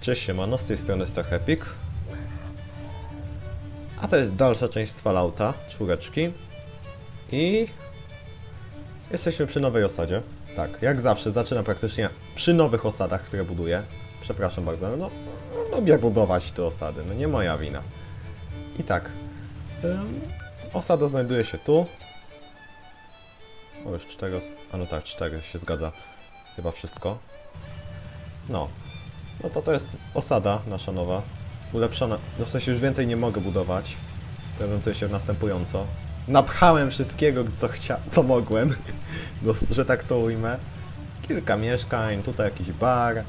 Cześć, siemano, z tej strony Epic. A to jest dalsza część z Fallouta, 4. I jesteśmy przy nowej osadzie. Tak, jak zawsze zaczynam praktycznie przy nowych osadach, które buduję. Przepraszam bardzo, no lubię budować te osady, no nie moja wina. I tak, osada znajduje się tu. O, już 4, a no tak, 4 się zgadza. Chyba wszystko. No to jest osada nasza nowa. Ulepszona, no w sensie już więcej nie mogę budować. Prezentuje się następująco. Napchałem wszystkiego, co mogłem, że tak to ujmę. Kilka mieszkań, tutaj jakiś bar.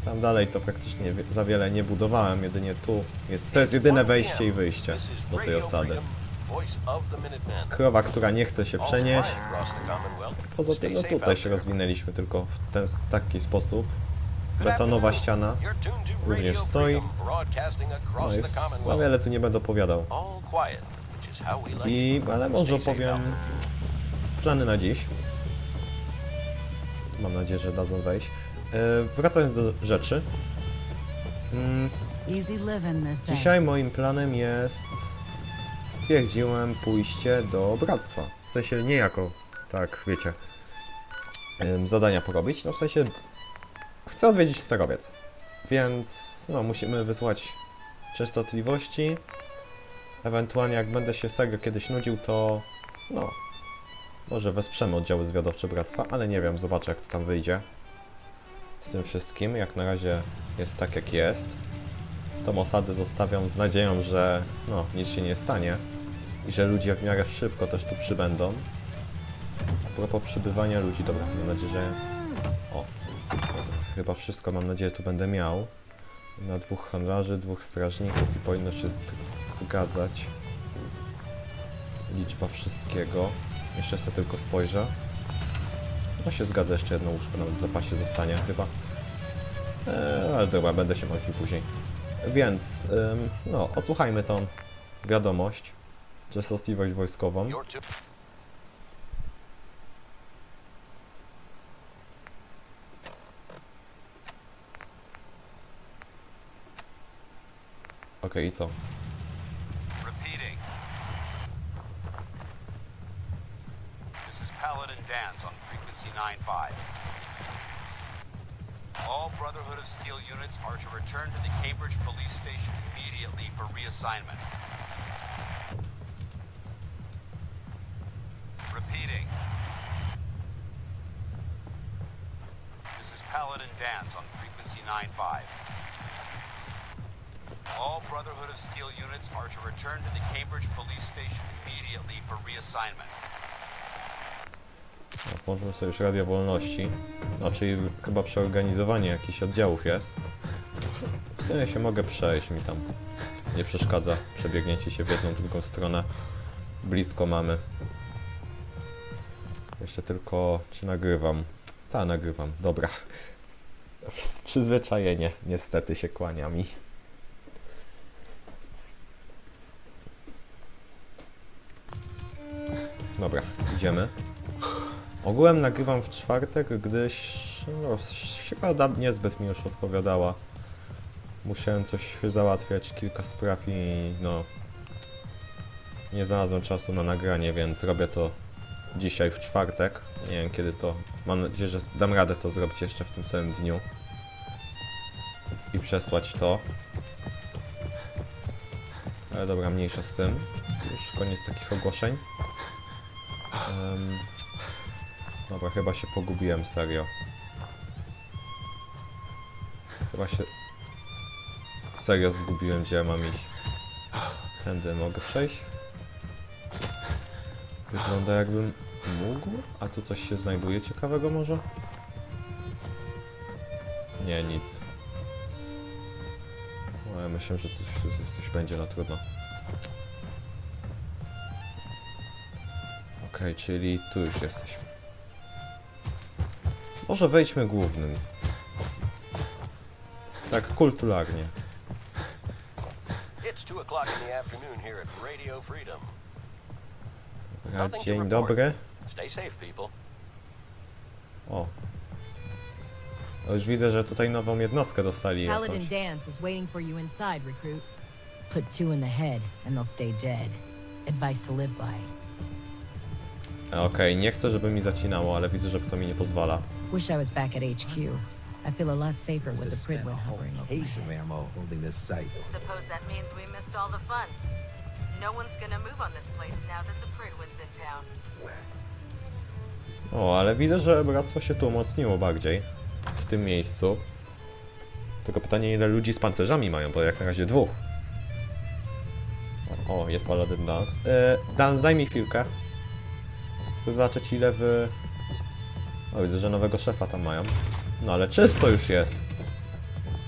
Tam dalej to praktycznie za wiele nie budowałem, jedynie tu jest, to jest jedyne wejście i wyjście do tej osady. Krowa, która nie chce się przenieść. Poza tym, no tutaj się rozwinęliśmy tylko w taki sposób. Betonowa ściana również stoi. No i za wiele tu nie będę opowiadał. Ale może opowiem plany na dziś. Mam nadzieję, że dadzą wejść. Wracając do rzeczy. Dzisiaj moim planem jest... Stwierdziłem pójście do bractwa. W sensie nie jako, tak wiecie, zadania porobić. No w sensie chcę odwiedzić sterowiec. Więc no musimy wysłać częstotliwości. Ewentualnie jak będę się serio kiedyś nudził, to no może wesprzemy oddziały zwiadowcze bractwa, ale nie wiem, zobaczę jak to tam wyjdzie. Z tym wszystkim, jak na razie jest tak jak jest. Tą osadę zostawiam z nadzieją, że no, nic się nie stanie i że ludzie w miarę szybko też tu przybędą. A propos przybywania ludzi, dobra, mam nadzieję, że... O, chyba wszystko, mam nadzieję, tu będę miał. Na 2 handlarzy, 2 strażników i powinno się zgadzać. Liczba wszystkiego. Jeszcze sobie tylko spojrzę. No się zgadza, jeszcze jedno łóżko nawet w zapasie zostanie chyba. Ale dobra, będę się martwił później. Więc, no, odsłuchajmy tą wiadomość, częstotliwość wojskową. Okej, i co? All Brotherhood of Steel units are to return to the Cambridge Police Station immediately for reassignment. Repeating. This is Paladin Dance on frequency 9-5. All Brotherhood of Steel units are to return to the Cambridge Police Station immediately for reassignment. No, włączmy sobie już Radio Wolności. No, czyli chyba przeorganizowanie jakichś oddziałów jest. W sumie się mogę przejść, mi tam nie przeszkadza przebiegnięcie się w jedną, drugą stronę. Blisko mamy. Jeszcze tylko, czy nagrywam? Tak, nagrywam, dobra. Przyzwyczajenie, niestety się kłania mi. Dobra, idziemy. Ogółem nagrywam w czwartek, gdyż no, środa niezbyt mi już odpowiadała. Musiałem coś załatwiać, kilka spraw i no nie znalazłem czasu na nagranie, więc robię to dzisiaj w czwartek. Nie wiem kiedy to, mam nadzieję, że dam radę to zrobić jeszcze w tym samym dniu i przesłać to. Ale dobra, mniejsza z tym. Już koniec takich ogłoszeń. Dobra, chyba się pogubiłem, serio. Chyba się... Serio zgubiłem, gdzie ja mam iść. Tędy mogę przejść? Wygląda jakbym mógł? A tu coś się znajduje ciekawego może? Nie, nic. No, ja myślę, że tu coś będzie, no trudno. Okej, czyli tu już jesteśmy. Może wejdźmy głównym. Tak kulturalnie. It's 2 o'clock in the afternoon here at Radio Freedom. Dzień dobry. Stay safe, people. O. Już widzę, że tutaj nową jednostkę dostali Paladin jakąś. Dance is waiting for you inside, recruit. Put 2 in the head and they'll stay dead. Advice to live by. Okej, nie chcę, żeby mi zacinało, ale widzę, że to mi nie pozwala. Wish I was back at HQ. I feel a lot safer with the Prydwen hovering over my Case of head. ammo holding this site. Suppose that means we missed all the fun. No one's gonna move on this place now that the Prydwen's in town. O, ale widzę, że bractwo się tu umocniło bardziej. W tym miejscu. Tylko pytanie, ile ludzi z pancerzami mają, bo jak na razie 2. O, jest Paladin Dance. Dance, daj mi chwilkę. Chcę zobaczyć, ile wy... O, widzę, że nowego szefa tam mają. No, ale czysto już jest.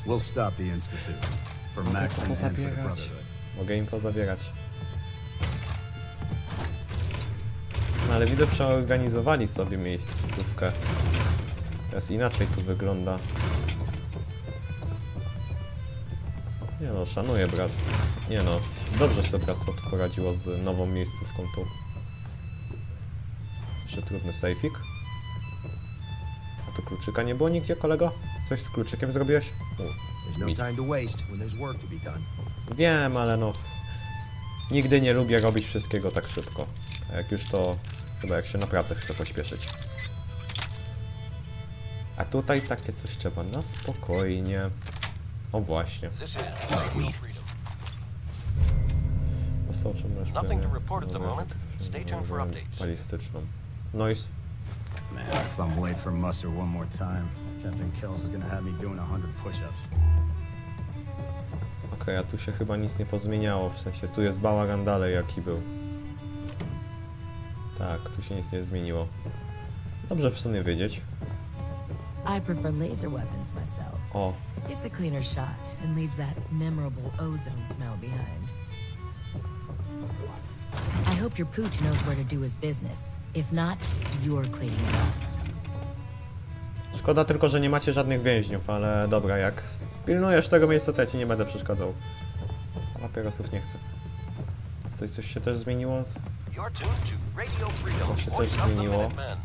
We'll stop the Institute. For Max and for the Brotherhood. Mogę im pozabierać. No, ale widzę, przeorganizowali sobie miejscówkę. Teraz inaczej tu wygląda. Nie no, szanuję bractwo. Nie no, dobrze sobie bractwo tu poradziło z nową miejscówką tu. Jeszcze trudny sejfik. A tu kluczyka nie było nigdzie, kolego? Coś z kluczykiem zrobiłeś? There's no time to waste when there's work to be done. Wiem, ale no... Nigdy nie lubię robić wszystkiego tak szybko. A jak już to... Chyba jak się naprawdę chce pośpieszyć. A tutaj takie coś trzeba na spokojnie. O właśnie. This is Radio Freedom. Nothing to report at the moment. Stay tuned for updates. Balistyczną. Noise. Man, if I'm late for muster one more time, Captain Kells is gonna have me doing 100 push-ups. Okej, a tu się chyba nic nie pozmieniało, w sensie tu jest bałagan dalej jaki był. Tak, tu się nic nie zmieniło. Dobrze w sumie wiedzieć. I prefer laser weapons myself. O, It's a cleaner shot and leaves that memorable ozone smell behind. I hope your pooch knows where to do his business. If not, you're cleaning it up. szkoda tylko, że nie macie żadnych więźniów, ale dobra, jak pilnujesz tego miejsca, to ja ci nie będę przeszkadzał. A papierosów nie chcę. Coś się też zmieniło? You're tuned to Radio Freedom. To się też Voice of the zmieniło. Minutemen.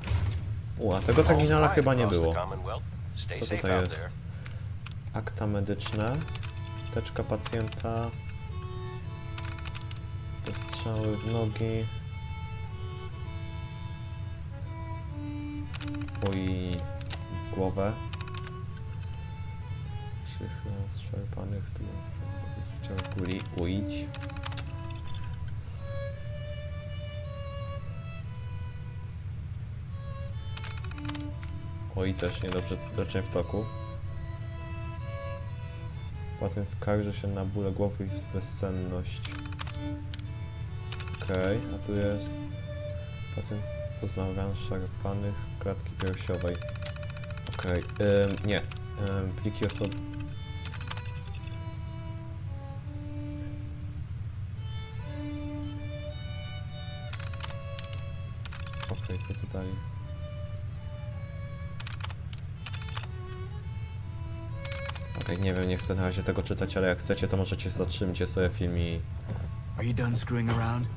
A tego terminala All chyba nie across the było. Commonwealth. Stay Co safe tutaj out jest? there. Akta medyczne. Teczka pacjenta. Strzały w nogi. Oj, w głowę. Strzerpanych tu. Chciałem ujść. Oj, też niedobrze, leczenie w toku. Pacjent skarży się na bóle głowy i bezsenność. Okej, a tu jest... Pacjent poznał ran szarpanych klatki piersiowej. Okej, nie. Pliki osoby... Okej, co tutaj? Okej, nie wiem, nie chcę na razie tego czytać, ale jak chcecie, to możecie zatrzymcie sobie film i... Are you done screwing around?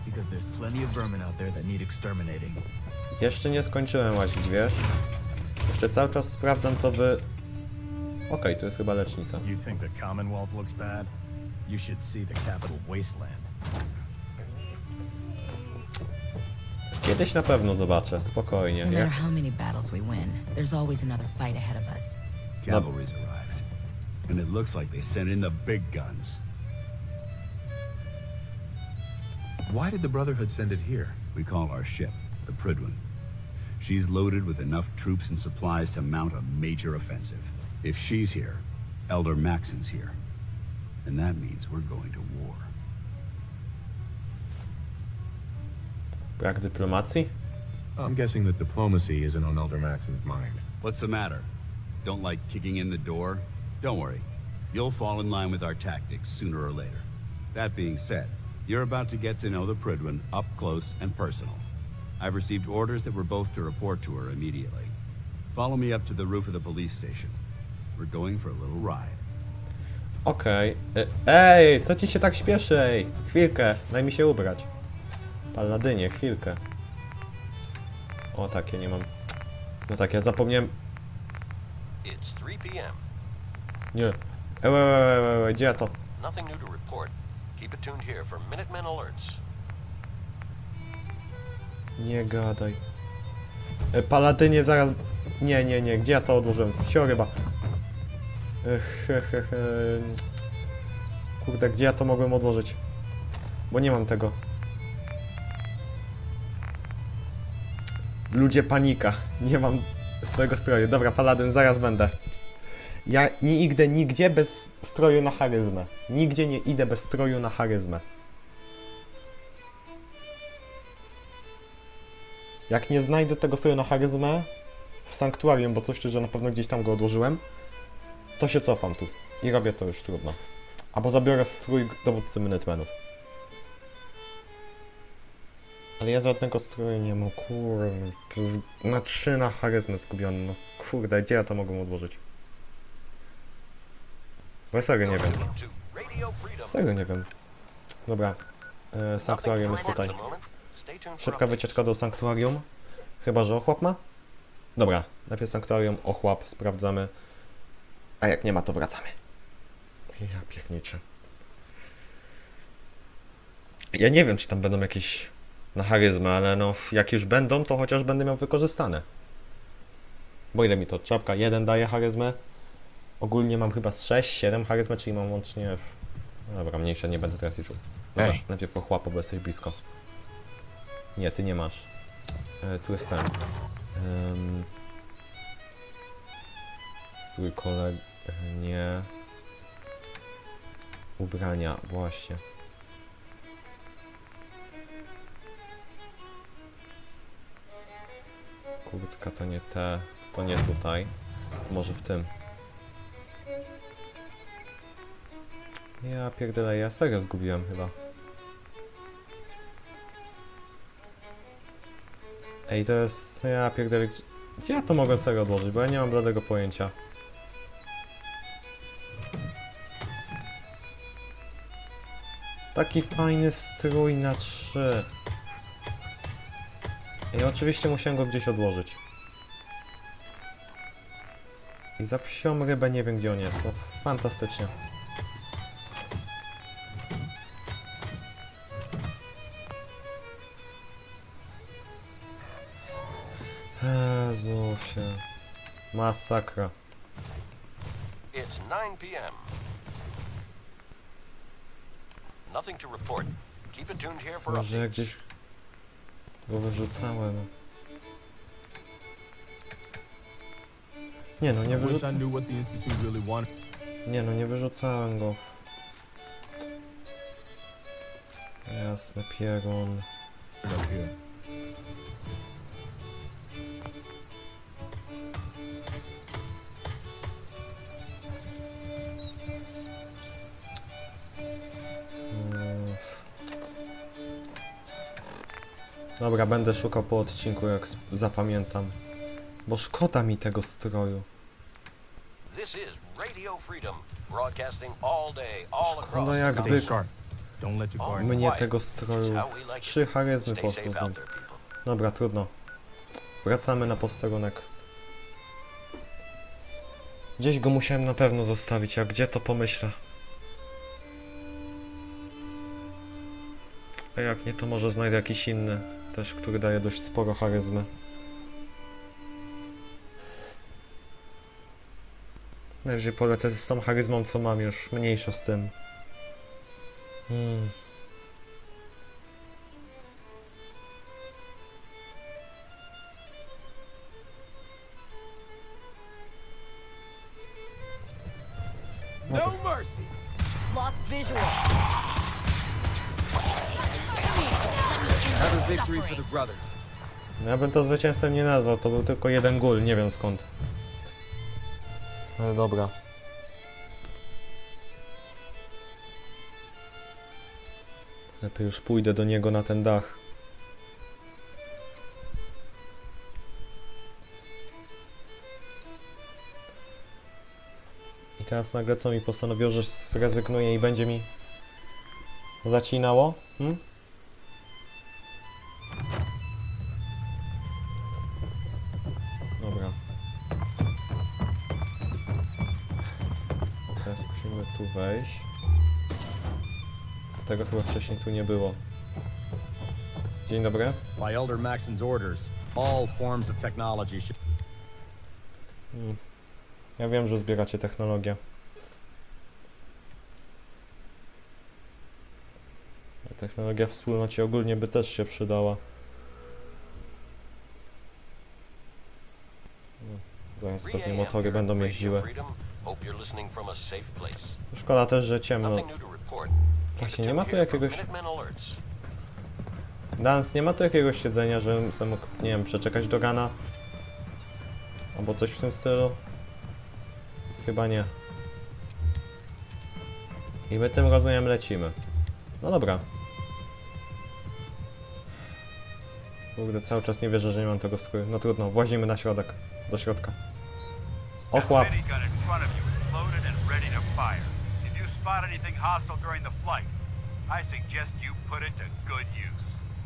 Because there's plenty of vermin out there that need exterminating. Jeszcze nie skończyłem łazić, wiesz? Jeszcze cały czas sprawdzam, co wy... Okej, tu jest chyba lecznica. You think the Commonwealth looks bad? You should see the capital wasteland. Kiedyś na pewno zobaczę, spokojnie, No nie? matter how many battles we win, there's always another fight ahead of us. Cavalry's arrived, and it looks like they sent in the big guns. Why did the Brotherhood send it here? We call our ship the Prydwen. She's loaded with enough troops and supplies to mount a major offensive. If she's here, Elder Maxon's here. And that means we're going to war. Brak dyplomacji? I'm guessing that diplomacy isn't on Elder Maxon's mind. What's the matter? Don't like kicking in the door? Don't worry. You'll fall in line with our tactics sooner or later. That being said, you're about to get to know the Prydwen up close and personal. I've received orders that we're both to report to her immediately. Follow me up to the roof of the police station. We're going for a little ride. Okej. Ej, co ci się tak śpieszy, ej? Chwilkę, daj mi się ubrać. Paladynie, chwilkę. O, tak, ja nie mam... No tak, ja zapomniałem... It's 3 p.m. Nie. Gdzie ja to? Nothing new to report. Keep it tuned here for Minutemen alerts. Nie gadaj. Paladynie zaraz... Nie, gdzie ja to odłożyłem? Wsioryba. Kurde, gdzie ja to mogłem odłożyć? Bo nie mam tego. Ludzie, panika. Nie mam swojego stroju. Dobra, paladyn, zaraz będę. Ja nie idę nigdzie bez stroju na charyzmę. Nigdzie nie idę bez stroju na charyzmę. Jak nie znajdę tego stroju na charyzmę w sanktuarium, bo coś szczerze na pewno gdzieś tam go odłożyłem, to się cofam tu i robię to już trudno. Albo zabiorę strój dowódcy Minutemenów. Ale ja żadnego stroju nie mam, kurde. Na 3 na charyzmę zgubiony, no kurde, gdzie ja to mogę odłożyć? Bo ja serio nie wiem. Serio nie wiem. Dobra, sanktuarium jest tutaj. Szybka wycieczka do sanktuarium. Chyba że ochłap ma? Dobra, najpierw sanktuarium, ochłap, sprawdzamy. A jak nie ma, to wracamy. Ja pięknicze. Ja nie wiem, czy tam będą jakieś na charyzmę, ale no, jak już będą, to chociaż będę miał wykorzystane. Bo ile mi to? Czapka 1 daje charyzmę. Ogólnie mam chyba z 6-7 charyzmę, czyli mam łącznie... Dobra, mniejsze nie będę teraz liczył. Dobra, najpierw ochłapa, bo jesteś blisko. Nie, ty nie masz. Tu jest ten. Strój koleg... Nie. Ubrania, właśnie. Kurtka to nie te, to nie tutaj. To może w tym. Ja pierdolę, ja serio zgubiłem chyba. Ej, to jest... Ja pierdolę... Gdzie ja to mogę serio odłożyć, bo ja nie mam bladego pojęcia. Taki fajny strój na 3. I oczywiście musiałem go gdzieś odłożyć. I za psią rybę nie wiem, gdzie on jest. No fantastycznie. Jezusie. Masakra. It's 9 p.m. Nothing to report. Keep it tuned here for Może ja updates. gdzieś go wyrzucałem. Nie no, nie wyrzucałem. Nie no, nie wyrzucałem go. Jasne, pierun. Dobra, będę szukał po odcinku, jak zapamiętam. Bo szkoda mi tego stroju. This is Radio Freedom, broadcasting all day, all across Szkoda the jak country. byk. Don't let your guard Mnie Quiet, tego which is stroju. how we like it. 3 charyzmy Stay poszło safe z nim. out there, people. Dobra, trudno. Wracamy na posterunek. Gdzieś go musiałem na pewno zostawić, a gdzie to pomyślę. A jak nie, to może znajdę jakiś inny, też, który daje dość sporo charyzmy. Najwyżej polecę z tą charyzmą, co mam, już mniejsza z tym. No mercy. Lost visual. Another victory for the brother. Ja bym to zwycięstwem nie nazwał, to był tylko jeden gól, nie wiem skąd. Ale dobra. Lepiej już pójdę do niego na ten dach. I teraz nagle co mi postanowiło, że zrezygnuje i będzie mi zacinało? Dobra. Teraz musimy tu wejść. Tego chyba wcześniej tu nie było. Dzień dobry. By Elder Maxon's orders, all forms of technology should... Ja wiem, że zbieracie technologię. Technologia w wspólnocie ogólnie by też się przydała. Zaraz pewnie motory będą jeździły. Szkoda też, że ciemno. Właśnie, nie ma tu jakiegoś... Dans, nie ma tu jakiegoś siedzenia, żebym sam mógł, nie wiem, przeczekać do rana? Albo coś w tym stylu? Chyba nie. I my tym rozumiem lecimy. No dobra. Kurde, cały czas nie wierzę, że nie mam tego skóry. No trudno, włazimy na środek. Do środka. Ochłap.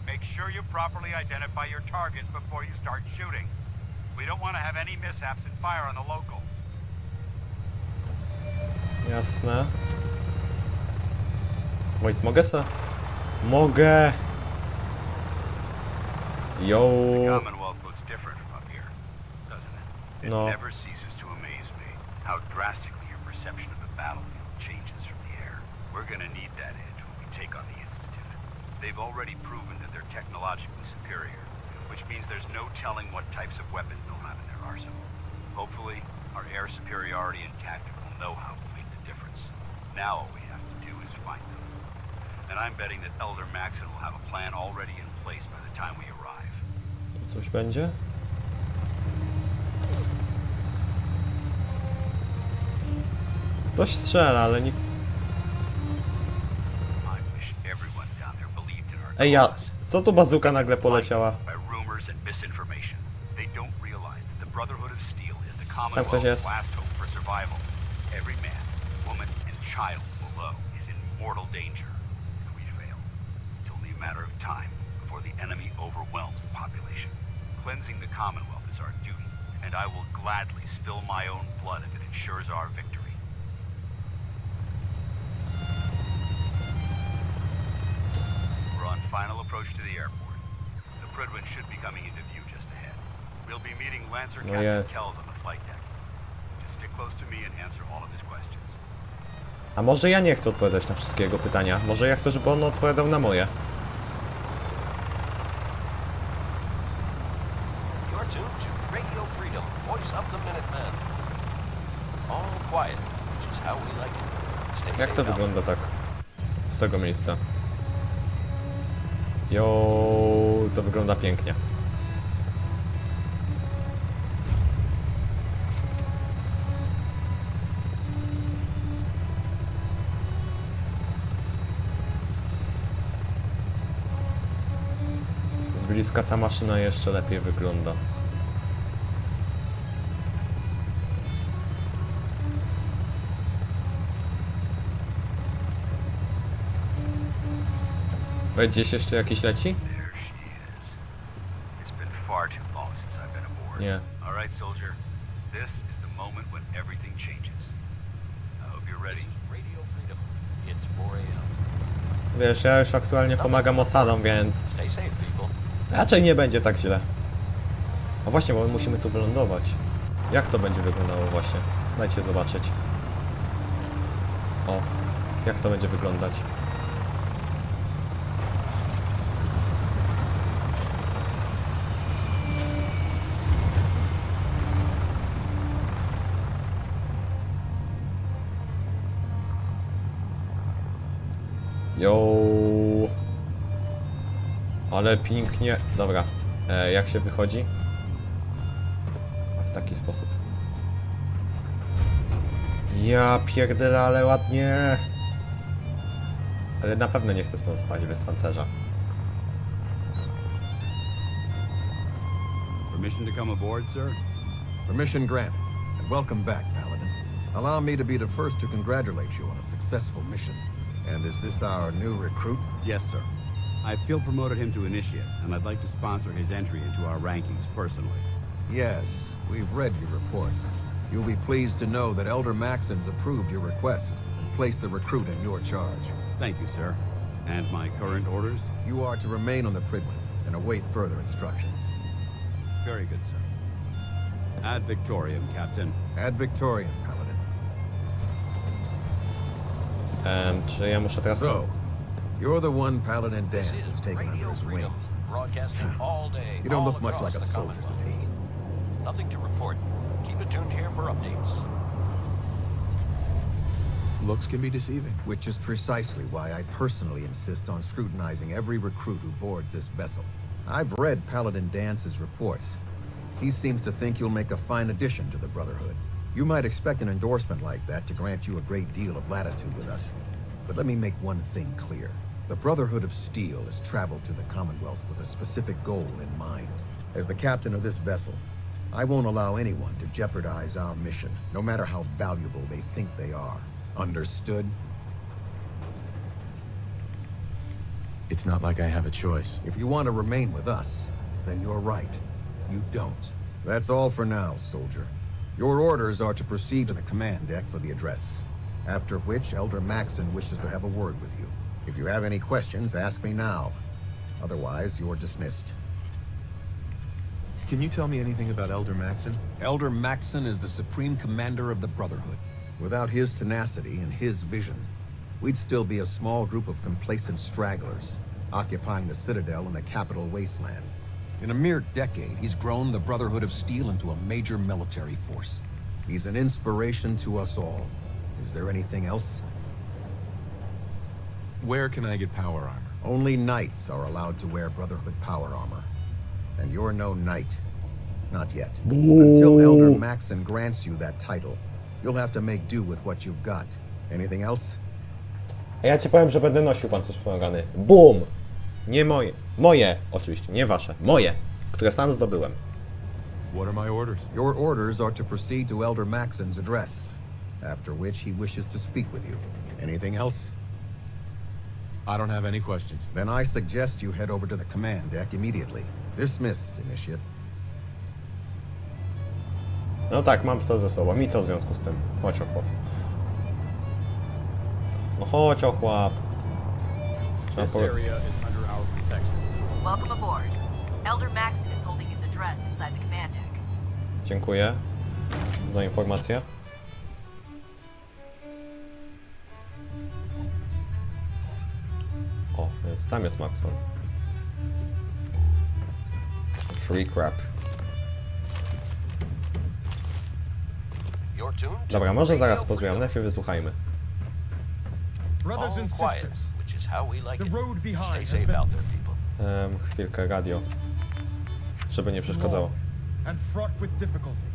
Make sure you properly identify your targets before you start shooting. We don't want to have any mishaps and fire on the locals. Jasne. Wait, mogę se? Mogę! Yo! The Commonwealth looks different from up here, doesn't it? It No. never ceases to amaze me how drastically your perception of the battlefield changes from the air. We're gonna need that edge when we take on the Institute. They've already proven that they're technologically superior, which means there's no telling what types of weapons they'll have in their arsenal. Hopefully, our air superiority and tactic will know how to make the difference. Now all we have to do is find them. And I'm betting that Elder Maxon will have a plan already in place by the time we arrive. Coś będzie? Ktoś strzela, ale nie... Ej, ja... Co tu bazuka nagle poleciała? Tam ktoś jest. Cleansing the Commonwealth is our duty, and I will gladly spill my own blood if it ensures our victory. We're on final approach to the airport. The Prydwen should be coming into view just ahead. We'll be meeting Lancer No Captain jest. Kells on the flight deck. Just stick close to me and answer all of his questions. A może ja nie chcę odpowiadać na wszystkie jego pytania? Może ja chcę, żeby on odpowiadał na moje? You're tuned to Radio Freedom, voice of the Minutemen. All quiet, which is how we like it. Stay Jak to safe out. wygląda tak? Z tego miejsca. Jo, to wygląda pięknie. Z bliska ta maszyna jeszcze lepiej wygląda. Gdzieś jeszcze jakiś leci? There she is. It's been far too long since I've been aboard. Nie. All right, soldier. This is the moment when everything changes. I hope you're ready. This is Radio Freedom. It's 4 a.m. Wiesz, ja już aktualnie pomagam osadom, więc Stay safe, people. raczej nie będzie tak źle. A właśnie, bo my musimy tu wylądować. Jak to będzie wyglądało właśnie? Dajcie zobaczyć. O, jak to będzie wyglądać. Jo. Ale pięknie. Dobra. Jak się wychodzi? A w taki sposób. Ja pierdolę, ale ładnie. Ale na pewno nie chcę stąd spać bez pancerza. Permission to come aboard, sir? Permission granted, and welcome back, Paladin. Allow me to be the first to congratulate you on a successful mission. And is this our new recruit? Yes, sir. I feel promoted him to initiate, and I'd like to sponsor his entry into our rankings personally. Yes, we've read your reports. You'll be pleased to know that Elder Maxon's approved your request and placed the recruit in your charge. Thank you, sir. And my current orders? You are to remain on the Prydwen and await further instructions. Very good, sir. Ad Victoriam, Captain. Ad Victoriam, Paladin. Czy ja muszę teraz... So, you're the one Paladin This Dance is has taken under Radio his wing. Freedom, broadcasting all day. You don't all look much across like a the soldier to Commonwealth. me. Nothing to report. Keep it tuned here for updates. Looks can be deceiving. Which is precisely why I personally insist on scrutinizing every recruit who boards this vessel. I've read Paladin Dance's reports. He seems to think you'll make a fine addition to the Brotherhood. You might expect an endorsement like that to grant you a great deal of latitude with us. But let me make one thing clear. The Brotherhood of Steel has traveled to the Commonwealth with a specific goal in mind. As the captain of this vessel, I won't allow anyone to jeopardize our mission, no matter how valuable they think they are. Understood? It's not like I have a choice. If you want to remain with us, then you're right. You don't. That's all for now, soldier. Your orders are to proceed to the command deck for the address. After which, Elder Maxon wishes to have a word with you. If you have any questions, ask me now. Otherwise, you're dismissed. Can you tell me anything about Elder Maxon? Elder Maxon is the supreme commander of the Brotherhood. Without his tenacity and his vision, we'd still be a small group of complacent stragglers, occupying the Citadel in the capital wasteland. In a mere decade, he's grown the Brotherhood of Steel into a major military force. He's an inspiration to us all. Is there anything else? Where can I get power armor? Only knights are allowed to wear Brotherhood power armor. And you're no knight. Not yet. Until Elder Maxon grants you that title, you'll have to make do with what you've got. Anything else? A ja ci powiem, że będę nosił pancerz wspomagany. BUM! Nie moje. Moje, oczywiście, nie wasze. Moje, które sam zdobyłem. What are my orders? Your orders are to proceed to Elder Maxon's address, after which he wishes to speak with you. Anything else? I don't have any questions. Then I suggest you head over to the command deck immediately. Dismissed, Initiate. No tak, mam psa ze sobą. I co w związku z tym? Chodź ochłap. No chodź ochłap. This area is under our protection. Welcome aboard. Elder Maxon is holding his address inside the command deck. Dziękuję za informację. O, więc tam jest Maxon. Free crap. Dobra, może zaraz pozbieram, najpierw wysłuchajmy. Brothers and sisters, which is how we like it. Stay safe out there, people. Chwilkę, radio. Żeby nie przeszkadzało. And fraught with difficulty.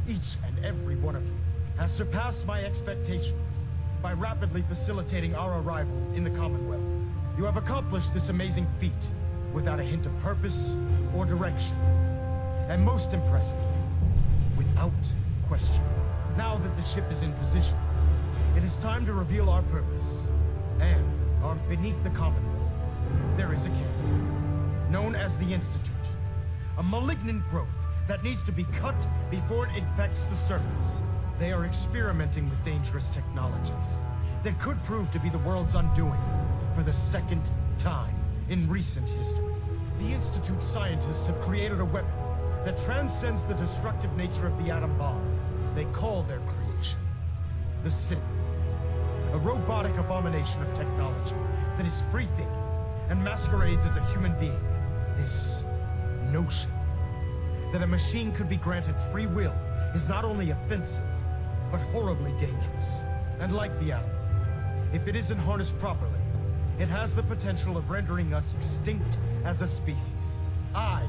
Each and every one of you has surpassed my expectations by rapidly facilitating our arrival in the Commonwealth. You have accomplished this amazing feat without a hint of purpose or direction. And most impressively, without question. Now that the ship is in position, it is time to reveal our purpose. And beneath the Commonwealth, there is a cancer, known as the Institute. A malignant growth that needs to be cut before it infects the surface. They are experimenting with dangerous technologies that could prove to be the world's undoing for the second time in recent history. The Institute scientists have created a weapon that transcends the destructive nature of the atom bomb. They call their creation the Sin. A robotic abomination of technology that is free-thinking and masquerades as a human being. This notion that a machine could be granted free will is not only offensive, but horribly dangerous. And like the atom, if it isn't harnessed properly, it has the potential of rendering us extinct as a species. I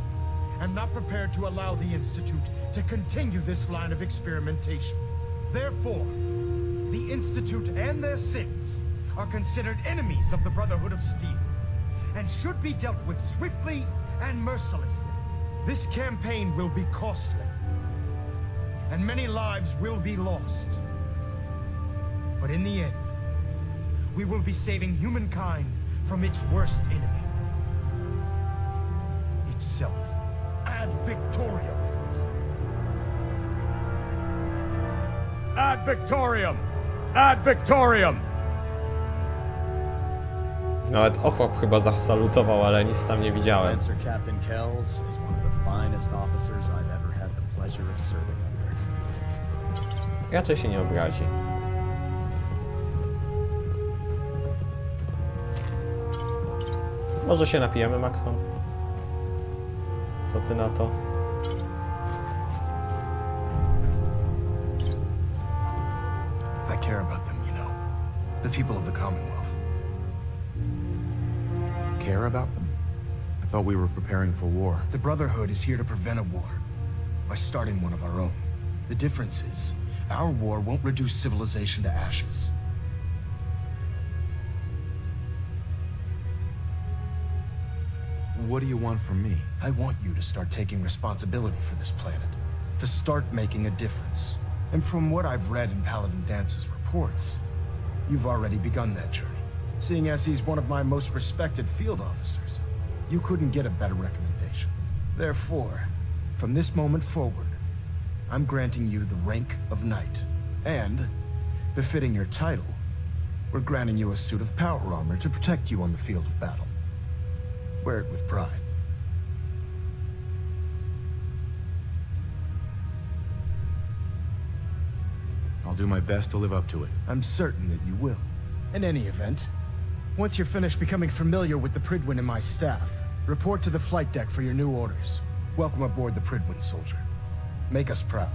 am not prepared to allow the Institute to continue this line of experimentation. Therefore, the Institute and their sins are considered enemies of the Brotherhood of Steel, and should be dealt with swiftly and mercilessly. This campaign will be costly, and many lives will be lost. But in the end, we will be saving humankind from its worst enemy. Itself. Ad victoriam. Ad victoriam! Ad victoriam! Nawet ochłop chyba zasalutował, ale nic tam nie widziałem. Lancer Captain Kells is one of the finest officers I've ever had the pleasure of serving under. Raczej się nie obrazi. Może się napijemy, Maxon? Co ty na to? I care about them, you know. The people of the Commonwealth. Care about them? I thought we were preparing for war. The Brotherhood is here to prevent a war by starting one of our own. The difference is, our war won't reduce civilization to ashes. What do you want from me? I want you to start taking responsibility for this planet. To start making a difference. And from what I've read in Paladin Dance's reports, you've already begun that journey. Seeing as he's one of my most respected field officers, you couldn't get a better recommendation. Therefore, from this moment forward, I'm granting you the rank of Knight. And, befitting your title, we're granting you a suit of power armor to protect you on the field of battle. Wear it with pride. I'll do my best to live up to it. I'm certain that you will. In any event, once you're finished becoming familiar with the Prydwen and my staff, report to the flight deck for your new orders. Welcome aboard the Prydwen, soldier. Make us proud.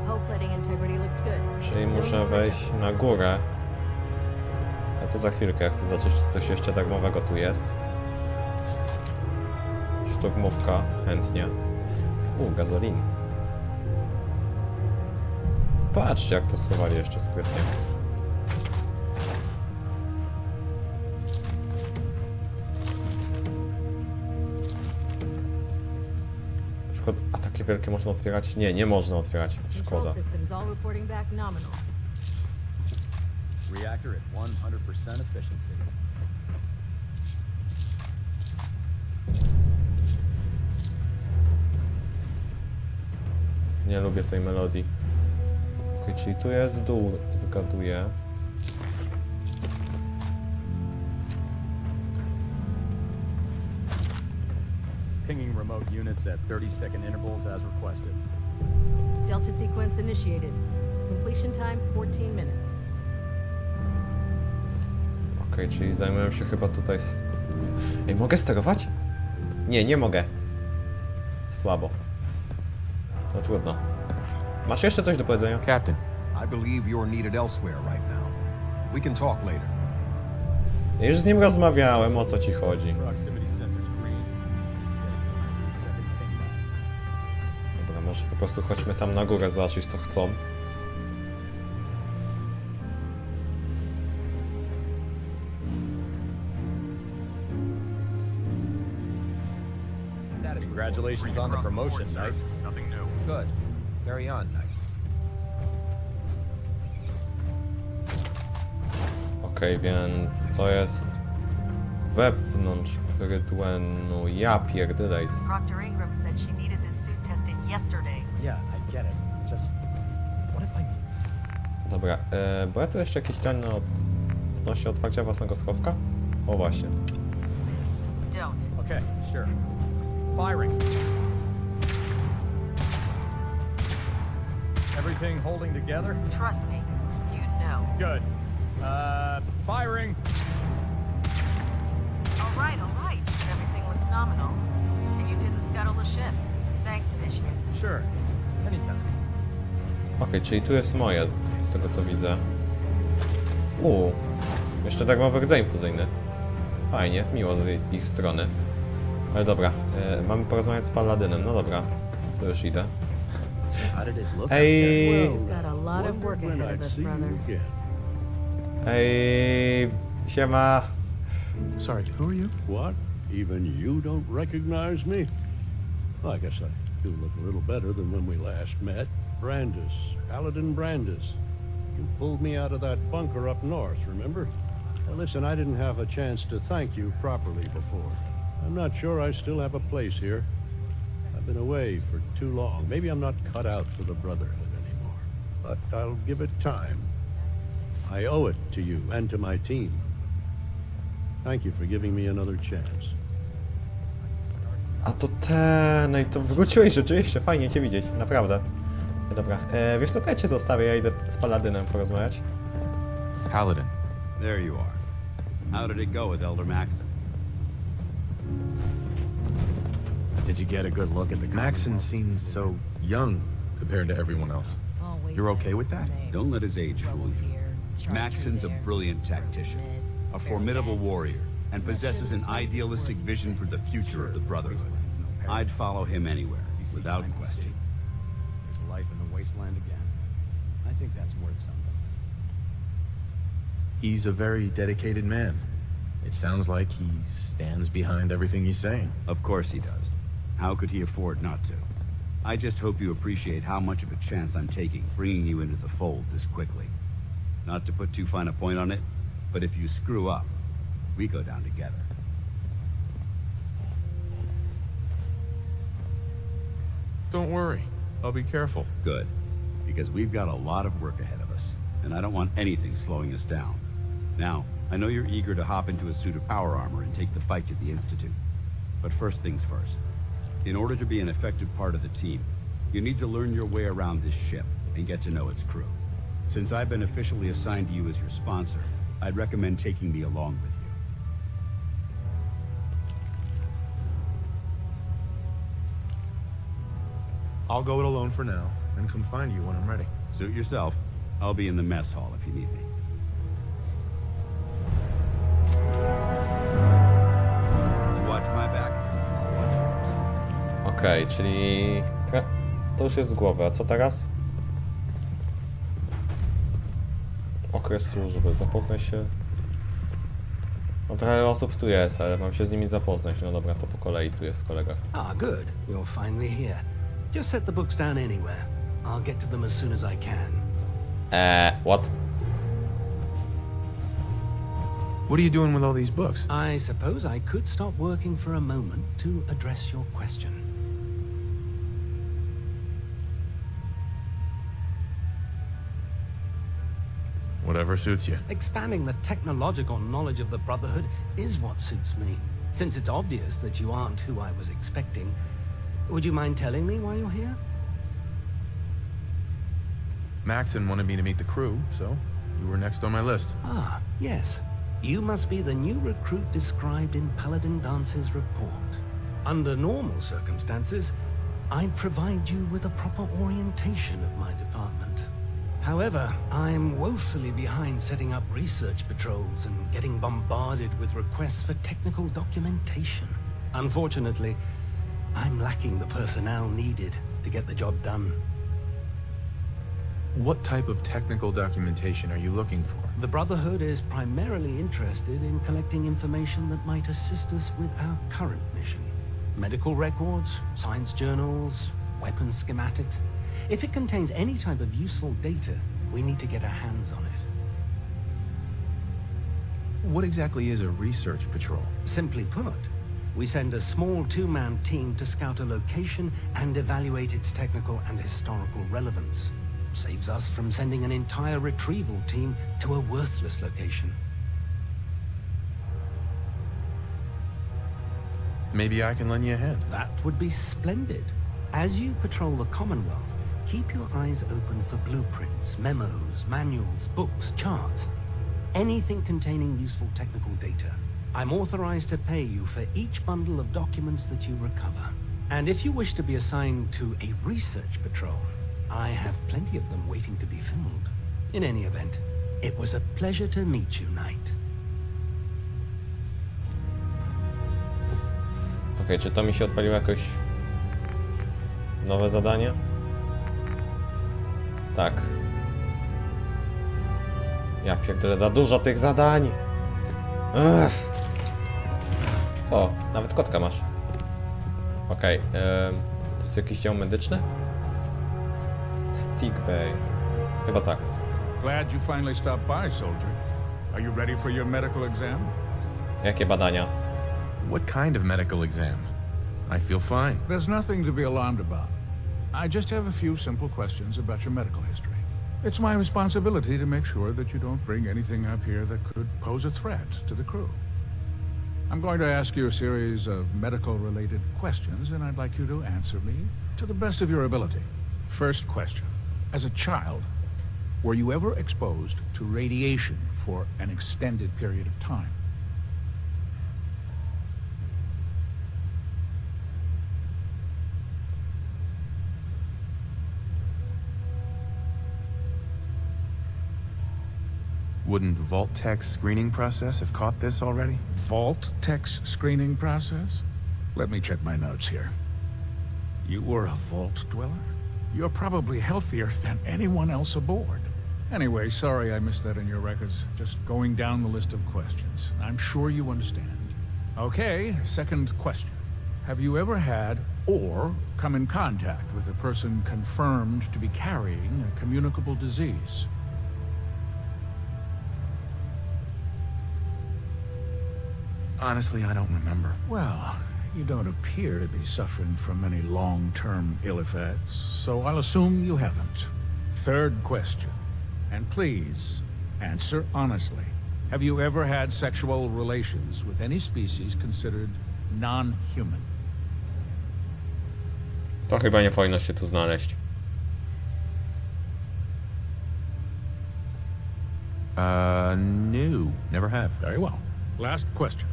Hull plating integrity looks good. Czyli muszę wejść na górę. A to za chwilkę, jak chcę zobaczyć, czy coś jeszcze darmowego tu jest. Szturmówka, chętnie. Gazolin. Patrzcie, jak to schowali jeszcze sprytnie. Szkoda, a takie wielkie można otwierać? Nie, nie można otwierać. Szkoda. Reactor at 100% efficiency. Nie lubię tej melodii. Ok, czyli tu jest dół, zgaduję. Pinging remote units at 30-second intervals as requested. Delta sequence initiated. Completion time 14 minutes. Ok, czyli zajmuję się chyba tutaj Ej, mogę sterować? Nie, nie mogę. Słabo. No trudno. Masz jeszcze coś do powiedzenia? Captain. I believe you're needed elsewhere right now. We can talk later. Ja już z nim rozmawiałem, o co ci chodzi. Proximity sensors green. Second ping back. Dobra, może po prostu chodźmy tam na górę, zobaczyć co chcą. Congratulations on the promotion, Knight. Nothing new. Good. Carry on, Knight. Okej, więc to jest wewnątrz Prydwenu. Ja pierdolę. Proctor Ingram said she needed this suit tested yesterday. Yeah, I get it. Just what if I... Dobra, bo ja tu jeszcze jakiś ten odnośnie otwarcia własnego schowka? O właśnie. Don't. Okay, sure. Firing. Everything holding together? Trust me, you'd know. Good. Firing. All right, all right. Everything looks nominal. And you didn't scuttle the ship. Thanks, Initiate. Sure. Anytime. Okej, czyli tu jest moje, z tego co widzę. Jeszcze darmowy rdzeń fuzyjny. Fajnie, miło z ich strony. Ale dobra, mamy porozmawiać z Paladynem, no dobra, to już idę. Hej! Hej! Siema! Sorry, who are you? What? Even you don't recognize me? Like I say, You look a little better than when we last met. Brandis, Paladin Brandis. You pulled me out of that bunker up north, remember? Now listen, I didn't have a chance to thank you properly before. I'm not sure I still have a place here. I've been away for too long. Maybe I'm not cut out for the Brotherhood anymore. But I'll give it time. I owe it to you and to my team. Thank you for giving me another chance. A to no i to wróciłeś rzeczywiście, fajnie cię widzieć, naprawdę. Dobra, wiesz co, to ja cię zostawię, ja idę z Paladynem porozmawiać. Paladin. There you are. How did it go with Elder Maxon? Did you get a good look at the Maxon seems so young compared to everyone else. You're okay with that? Don't let his age fool you. Maxon's a brilliant tactician, a formidable warrior, and possesses an idealistic vision for the future of the Brotherhood. I'd follow him anywhere, without question. There's life in the wasteland again. I think that's worth something. He's a very dedicated man. It sounds like he stands behind everything he's saying. Of course he does. How could he afford not to? I just hope you appreciate how much of a chance I'm taking, bringing you into the fold this quickly. Not to put too fine a point on it, but if you screw up, we go down together. Don't worry. I'll be careful. Good, because we've got a lot of work ahead of us, and I don't want anything slowing us down. Now, I know you're eager to hop into a suit of power armor and take the fight to the Institute. But first things first. In order to be an effective part of the team, you need to learn your way around this ship and get to know its crew. Since I've been officially assigned to you as your sponsor, I'd recommend taking me along with you. I'll go it alone for now, and come find you when I'm ready. Suit yourself. I'll be in the mess hall if you need me. Watch my back. Watch yours. Okej, czyli to już jest z głowy, a co teraz? Okres służby, zapoznaj się. No trochę osób tu jest, ale mam się z nimi zapoznać. No dobra, to po kolei tu jest kolega. Ah, good. You're finally here. Just set the books down anywhere. I'll get to them as soon as I can. What? What are you doing with all these books? I suppose I could stop working for a moment to address your question. Whatever suits you. Expanding the technological knowledge of the Brotherhood is what suits me. Since it's obvious that you aren't who I was expecting, would you mind telling me why you're here? Maxon wanted me to meet the crew, so you were next on my list. Ah, yes. You must be the new recruit described in Paladin Dance's report. Under normal circumstances, I'd provide you with a proper orientation of my department. However, I'm woefully behind setting up research patrols and getting bombarded with requests for technical documentation. Unfortunately, I'm lacking the personnel needed to get the job done. What type of technical documentation are you looking for? The Brotherhood is primarily interested in collecting information that might assist us with our current mission. Medical records, science journals, weapons schematics. If it contains any type of useful data, we need to get our hands on it. What exactly is a research patrol? Simply put, we send a small two-man team to scout a location and evaluate its technical and historical relevance. Saves us from sending an entire retrieval team to a worthless location. Maybe I can lend you a hand. That would be splendid. As you patrol the Commonwealth, keep your eyes open for blueprints, memos, manuals, books, charts. Anything containing useful technical data. I'm authorized to pay you for each bundle of documents that you recover. And if you wish to be assigned to a research patrol, I have plenty of them waiting to be filled. In any event, it was a pleasure to meet you, Knight. Okej, czy to mi się odpaliło jakoś nowe zadanie? Tak. Ja pierdolę, za dużo tych zadań. Ech. O, nawet kotka masz. Okej, to jest jakiś dział medyczny? Stick Bay. Chyba tak. Glad you finally stopped by, soldier. Are you ready for your medical exam? Jakie badania? What kind of medical exam? I feel fine. There's nothing to be alarmed about. I just have a few simple questions about your medical history. It's my responsibility to make sure that you don't bring anything up here that could pose a threat to the crew. I'm going to ask you a series of medical-related questions, and I'd like you to answer me to the best of your ability. First question. As a child, were you ever exposed to radiation for an extended period of time? Wouldn't Vault Tech's screening process have caught this already? Vault Tech's screening process? Let me check my notes here. You were a vault dweller? You're probably healthier than anyone else aboard. Anyway, sorry I missed that in your records. Just going down the list of questions. I'm sure you understand. Okay, second question. Have you ever had or come in contact with a person confirmed to be carrying a communicable disease? Honestly, I don't remember. Well, you don't appear to be suffering from any long-term ill effects, so I'll assume you haven't. Third question, and please, answer honestly. Have you ever had sexual relations with any species considered non-human? To chyba nie powinno się tu znaleźć. No. Never have. Very well. Last question.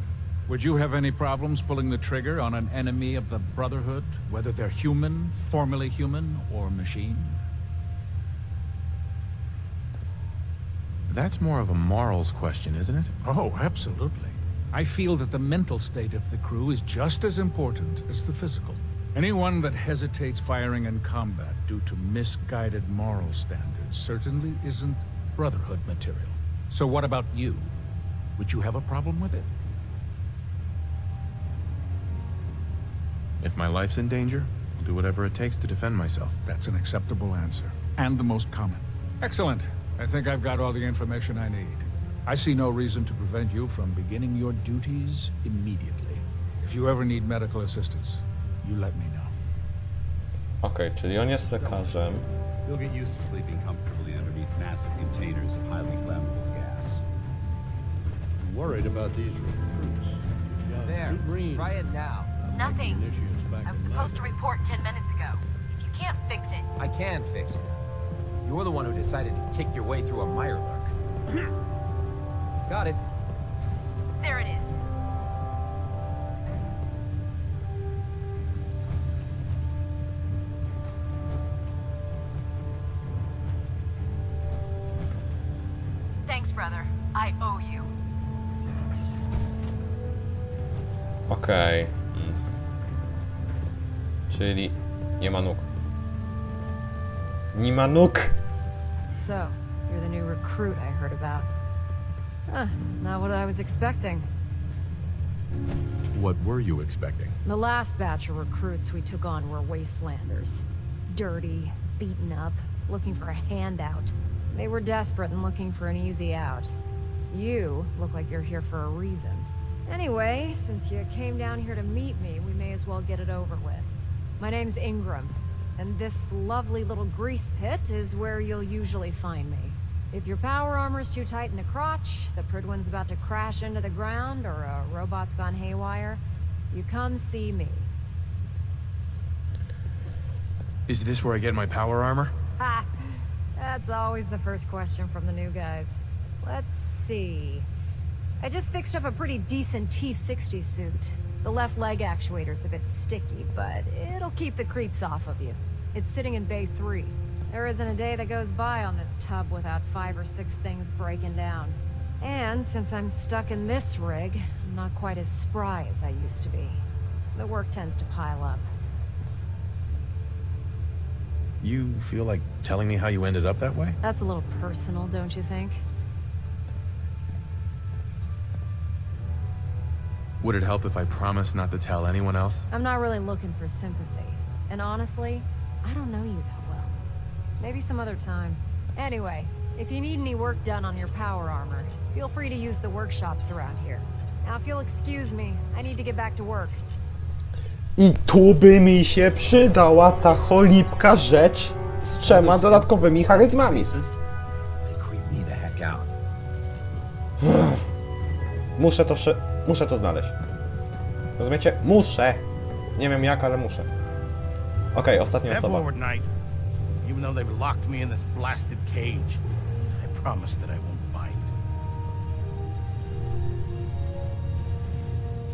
Would you have any problems pulling the trigger on an enemy of the Brotherhood, whether they're human, formerly human, or machine? That's more of a morals question, isn't it? Oh, absolutely. I feel that the mental state of the crew is just as important as the physical. Anyone that hesitates firing in combat due to misguided moral standards certainly isn't Brotherhood material. So what about you? Would you have a problem with it? If my life's in danger, I'll do whatever it takes to defend myself. That's an acceptable answer, and the most common. Excellent. I think I've got all the information I need. I see no reason to prevent you from beginning your duties immediately. If you ever need medical assistance, you let me know. Okej, czyli on jest lekarzem. You'll get used to sleeping comfortably underneath massive containers of highly flammable gas. I'm worried about these recruits. There, try it now. Nothing. I was supposed to report 10 minutes ago. If you can't fix it... I can fix it. You're the one who decided to kick your way through a mirelurk. Got it. There it is. Thanks, brother. I owe you. Okej. Czyli nie ma nóg. Nie ma nóg! So, you're the new recruit I heard about. Not what I was expecting. What were you expecting? The last batch of recruits we took on were wastelanders. Dirty, beaten up, looking for a handout. They were desperate and looking for an easy out. You look like you're here for a reason. Anyway, since you came down here to meet me, we may as well get it over with. My name's Ingram, and this lovely little grease pit is where you'll usually find me. If your power armor's too tight in the crotch, the Prydwen's about to crash into the ground, or a robot's gone haywire, you come see me. Is this where I get my power armor? Ha! That's always the first question from the new guys. Let's see. I just fixed up a pretty decent T-60 suit. The left leg actuator's a bit sticky, but it'll keep the creeps off of you. It's sitting in Bay 3. There isn't a day that goes by on this tub without 5 or 6 things breaking down. And since I'm stuck in this rig, I'm not quite as spry as I used to be. The work tends to pile up. You feel like telling me how you ended up that way? That's a little personal, don't you think? Would it help if I promised not to tell anyone else? I'm not really looking for sympathy. And honestly, I don't know you that well. Maybe some other time. Anyway, if you need any work done on your power armor, feel free to use the workshops around here. Now, if you'll excuse me, I need to get back to work. I tu by mi się przydała ta cholipka rzecz z 3 dodatkowymi charyzmami. Muszę to znaleźć. Rozumiecie? Muszę. Nie wiem jak, ale muszę. Okej, ostatnia osoba. Even though they've locked me in this blasted cage, I promise that I won't bite.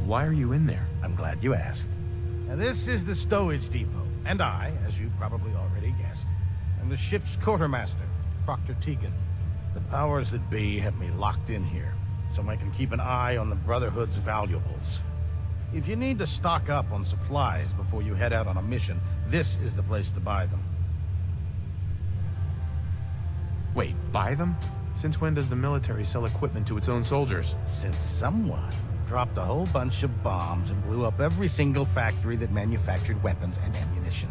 Why are you in there? I'm glad you asked. Now, this is the stowage depot, and I, as you probably already guessed, am the ship's quartermaster, Proctor Tegan. The powers that be have me locked in here, so I can keep an eye on the Brotherhood's valuables. If you need to stock up on supplies before you head out on a mission, this is the place to buy them. Wait, buy them? Since when does the military sell equipment to its own soldiers? Since someone dropped a whole bunch of bombs and blew up every single factory that manufactured weapons and ammunition.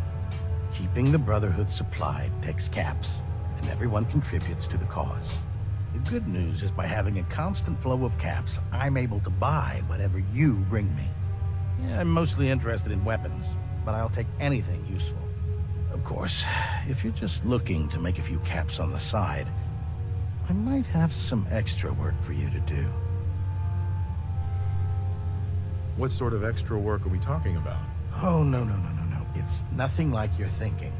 Keeping the Brotherhood supplied takes caps, and everyone contributes to the cause. The good news is by having a constant flow of caps, I'm able to buy whatever you bring me. Yeah, I'm mostly interested in weapons, but I'll take anything useful. Of course, if you're just looking to make a few caps on the side, I might have some extra work for you to do. What sort of extra work are we talking about? Oh, no. It's nothing like you're thinking.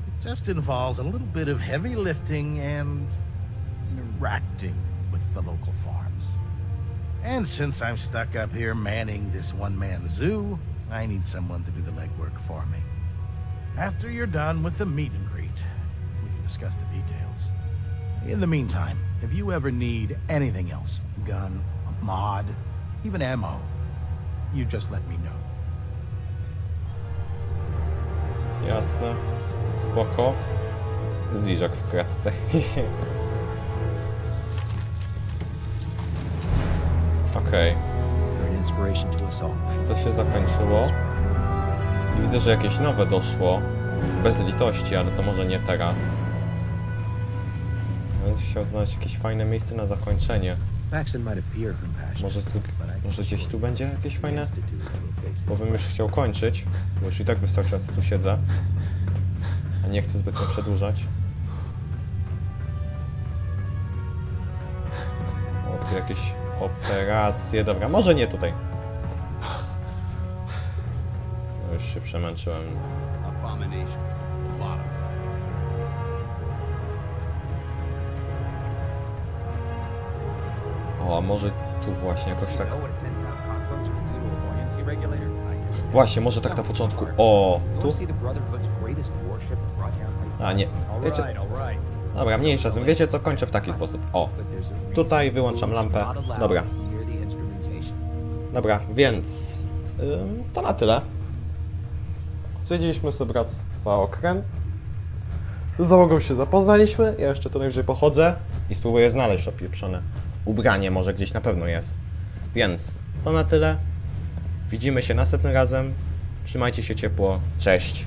It just involves a little bit of heavy lifting and interacting with the local farms. And since I'm stuck up here manning this one-man zoo, I need someone to do the legwork for me. After you're done with the meet and greet, we can discuss the details. In the meantime, if you ever need anything else, gun, a mod, even ammo, you just let me know. Jasne. Spoko. Zwierzak w kratce. Okej. To się zakończyło. I widzę, że jakieś nowe doszło. Bez litości, ale to może nie teraz. Będę chciał znaleźć jakieś fajne miejsce na zakończenie. Może gdzieś tu będzie jakieś fajne? Bo bym już chciał kończyć. Bo już i tak wystarczająco tu siedzę. A nie chcę zbytnio przedłużać. O, tu jakieś operacje. Dobra, może nie tutaj. No, już się przemęczyłem. O, a może tu właśnie jakoś tak... Właśnie, może tak na początku. O, tu? A, nie. Wiecie... Dobra, mniejsza z tym. Wiecie co? Kończę w taki sposób. O, tutaj wyłączam lampę. Dobra. Dobra, więc... to na tyle. Zwiedziliśmy sobie Bractwa Okręt. Z załogą się zapoznaliśmy. Ja jeszcze to najwyżej pochodzę i spróbuję znaleźć opieprzone ubranie. Może gdzieś na pewno jest. Więc to na tyle. Widzimy się następnym razem. Trzymajcie się ciepło. Cześć.